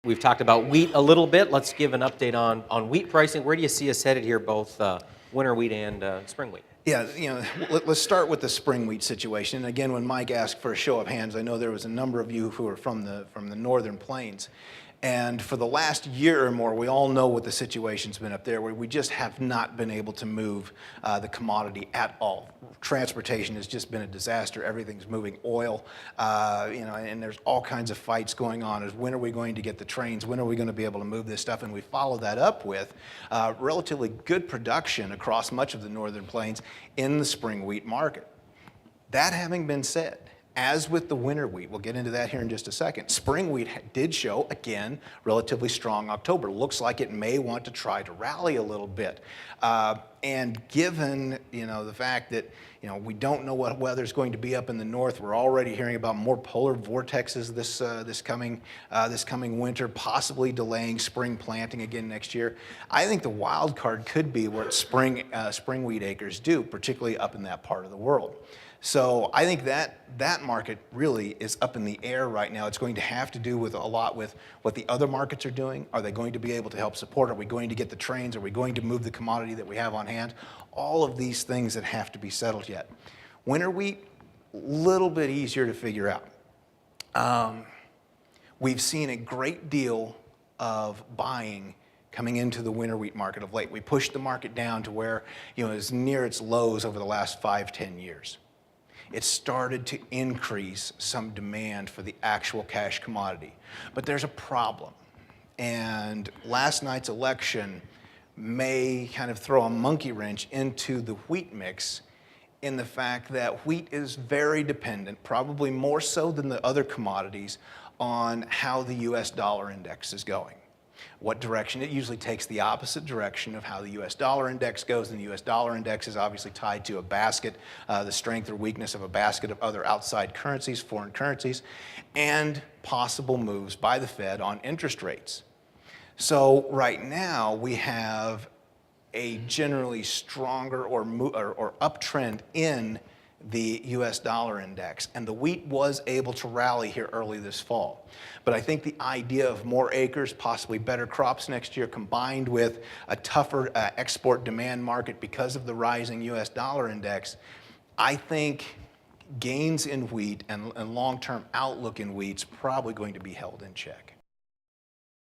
We've talked about wheat a little bit. Let's give an update on wheat pricing. Where do you see us headed here, both winter wheat and spring wheat? Yeah, let's start with the spring wheat situation. And again, when Mike asked for a show of hands, I know there was a number of you who are from the northern plains. And for the last year or more, we all know what the situation's been up there, where we just have not been able to move the commodity at all. Transportation has just been a disaster. Everything's moving oil, and there's all kinds of fights going on. Is when are we going to get the trains? When are we going to be able to move this stuff? And we follow that up with relatively good production across much of the northern plains in the spring wheat market. That having been said, as with the winter wheat, we'll get into that here in just a second, spring wheat did show, again, relatively strong October. Looks like it may want to try to rally a little bit. And given, the fact that, we don't know what weather's going to be up in the north, we're already hearing about more polar vortexes this coming winter, possibly delaying spring planting again next year. I think the wild card could be what spring wheat acres do, particularly up in that part of the world. So I think that market really is up in the air right now. It's going to have to do with a lot with what the other markets are doing. Are they going to be able to help support? Are we going to get the trains? Are we going to move the commodity that we have on hand? All of these things that have to be settled yet. Winter wheat, a little bit easier to figure out. We've seen a great deal of buying coming into the winter wheat market of late. We pushed the market down to where it's near its lows over the last 5-10 years. It started to increase some demand for the actual cash commodity. But there's a problem. And last night's election may kind of throw a monkey wrench into the wheat mix in the fact that wheat is very dependent, probably more so than the other commodities, on how the US dollar index is going. What direction? It usually takes the opposite direction of how the US dollar index goes, and the US dollar index is obviously tied to a basket, the strength or weakness of a basket of other outside currencies, foreign currencies, and possible moves by the Fed on interest rates. So right now we have a generally stronger or uptrend in the US dollar index, and the wheat was able to rally here early this fall. But I think the idea of more acres, possibly better crops next year, combined with a tougher export demand market because of the rising US dollar index, I think gains in wheat and long-term outlook in wheat's probably going to be held in check.